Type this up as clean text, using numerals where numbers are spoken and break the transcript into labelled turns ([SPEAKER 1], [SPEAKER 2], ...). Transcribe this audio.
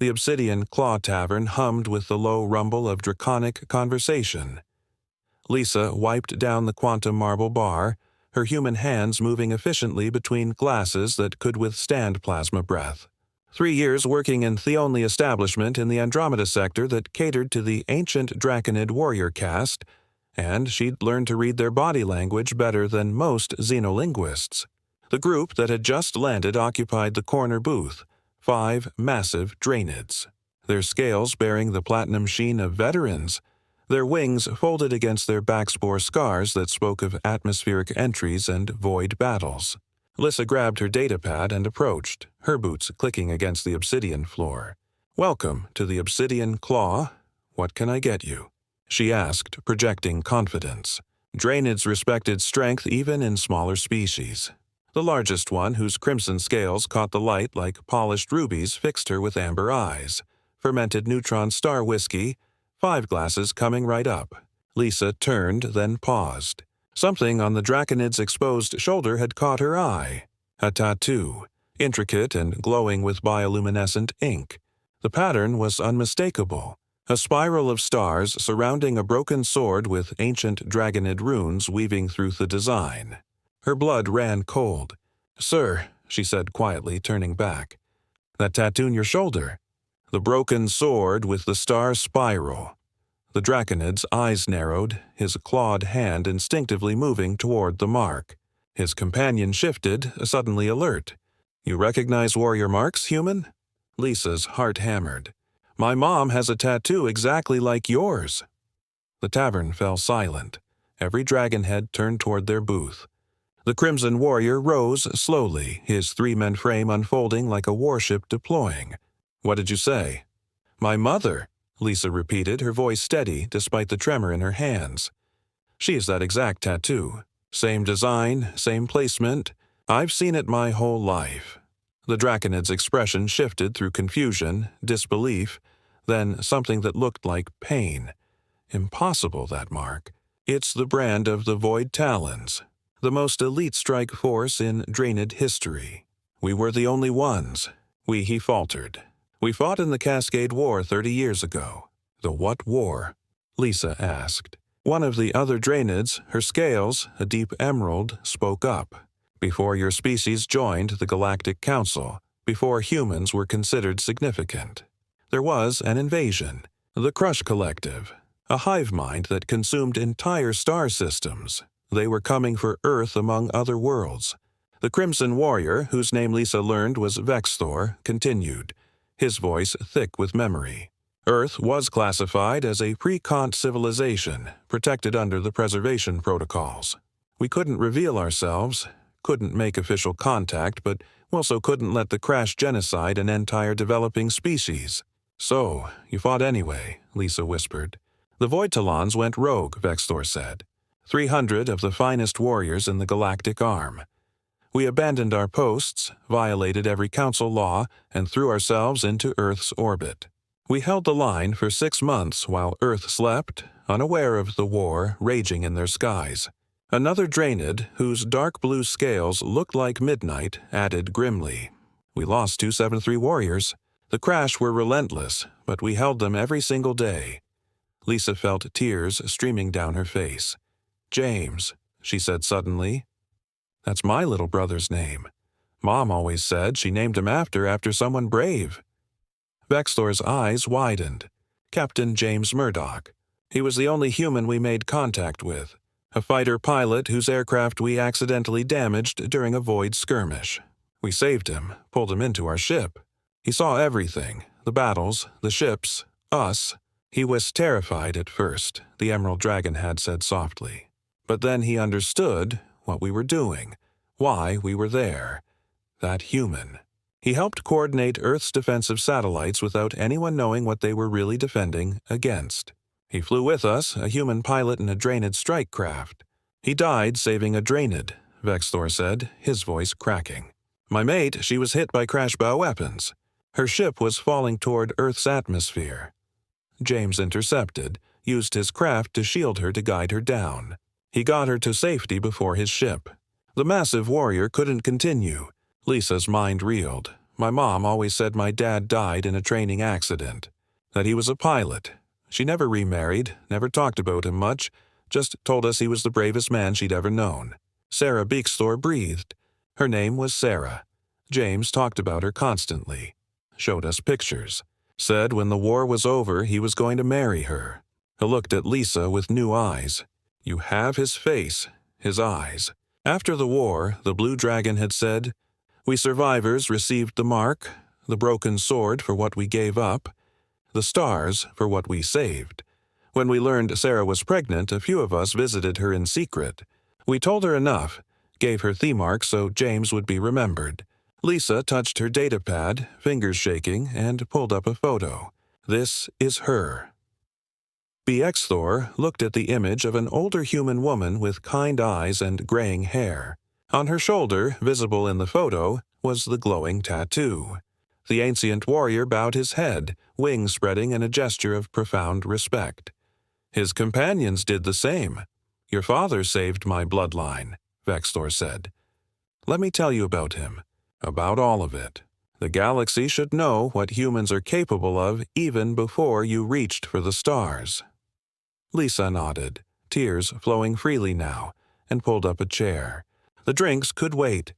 [SPEAKER 1] The Obsidian Claw Tavern hummed with the low rumble of draconic conversation. Lisa wiped down the quantum marble bar, her human hands moving efficiently between glasses that could withstand plasma breath. 3 years working in the only establishment in the Andromeda sector that catered to the ancient Draconid warrior caste, and she'd learned to read their body language better than most xenolinguists. The group that had just landed occupied the corner booth, 5 massive Draenids, their scales bearing the platinum sheen of veterans, their wings folded against their backspore scars that spoke of atmospheric entries and void battles. Lissa grabbed her datapad and approached, her boots clicking against the obsidian floor. "Welcome to the Obsidian Claw. What can I get you?" she asked, projecting confidence. Draenids respected strength even in smaller species. The largest one, whose crimson scales caught the light like polished rubies, fixed her with amber eyes. Fermented neutron star whiskey, 5 glasses coming right up. Lisa turned, then paused. Something on the Draconid's exposed shoulder had caught her eye. A tattoo, intricate and glowing with bioluminescent ink. The pattern was unmistakable. A spiral of stars surrounding a broken sword with ancient Draconid runes weaving through the design. Her blood ran cold. "Sir," she said quietly, turning back. "That tattoo on your shoulder." The broken sword with the star spiral. The Draconid's eyes narrowed, his clawed hand instinctively moving toward the mark. His companion shifted, suddenly alert. "You recognize warrior marks, human?" Lisa's heart hammered. "My mom has a tattoo exactly like yours." The tavern fell silent. Every dragonhead turned toward their booth. The Crimson Warrior rose slowly, his 3-man frame unfolding like a warship deploying. "What did you say?" "My mother," Lisa repeated, her voice steady despite the tremor in her hands. "She has that exact tattoo. Same design, same placement. I've seen it my whole life." The Draconid's expression shifted through confusion, disbelief, then something that looked like pain. Impossible, that mark. "It's the brand of the Void Talons, the most elite strike force in Draenid history. We were the only ones." He faltered. "We fought in the Cascade War 30 years ago." "The what war?" Lisa asked. One of the other Draenids, her scales, a deep emerald, spoke up. "Before your species joined the Galactic Council, before humans were considered significant. There was an invasion, the Crush Collective, a hive mind that consumed entire star systems. They were coming for Earth among other worlds." The Crimson Warrior, whose name Lisa learned was Vexthor, continued, his voice thick with memory. "Earth was classified as a pre-Kant civilization, protected under the preservation protocols. We couldn't reveal ourselves, couldn't make official contact, but also couldn't let the crash genocide an entire developing species." "So, you fought anyway," Lisa whispered. "The Void Talons went rogue," Vexthor said. 300 of the finest warriors in the galactic arm. We abandoned our posts, violated every council law, and threw ourselves into Earth's orbit. We held the line for 6 months while Earth slept, unaware of the war raging in their skies. Another Draenid, whose dark blue scales looked like midnight, added grimly. "We lost 273 warriors. The crash were relentless, but we held them every single day." Lisa felt tears streaming down her face. "James," she said suddenly. "That's my little brother's name. Mom always said she named him after someone brave." Vexthor's eyes widened. "Captain James Murdoch. He was the only human we made contact with, a fighter pilot whose aircraft we accidentally damaged during a void skirmish. We saved him, pulled him into our ship. He saw everything, the battles, the ships, us. He was terrified at first," the Emerald Dragon had said softly. "But then he understood what we were doing, why we were there. That human. He helped coordinate Earth's defensive satellites without anyone knowing what they were really defending against. He flew with us, a human pilot in a Draenid strike craft. He died saving a Draenid," Vexthor said, his voice cracking. "My mate, she was hit by crash bow weapons. Her ship was falling toward Earth's atmosphere. James intercepted, used his craft to shield her to guide her down. He got her to safety before his ship. The massive warrior couldn't continue." Lisa's mind reeled. My mom always said my dad died in a training accident, that he was a pilot. She never remarried, never talked about him much, just told us he was the bravest man she'd ever known. Sarah Beaksthor breathed. Her name was Sarah. James talked about her constantly. Showed us pictures. Said when the war was over he was going to marry her. He looked at Lisa with new eyes. You have his face, his eyes. After the war, the Blue Dragon had said, "We survivors received the mark, the broken sword for what we gave up, the stars for what we saved. When we learned Sarah was pregnant, a few of us visited her in secret. We told her enough, gave her Themark so James would be remembered." Lisa touched her datapad, fingers shaking, and pulled up a photo. This is her. Beaksthor looked at the image of an older human woman with kind eyes and graying hair. On her shoulder, visible in the photo, was the glowing tattoo. The ancient warrior bowed his head, wings spreading in a gesture of profound respect. His companions did the same. "Your father saved my bloodline," Vexthor said. "Let me tell you about him, about all of it. The galaxy should know what humans are capable of even before you reached for the stars." Lisa nodded, tears flowing freely now, and pulled up a chair. The drinks could wait.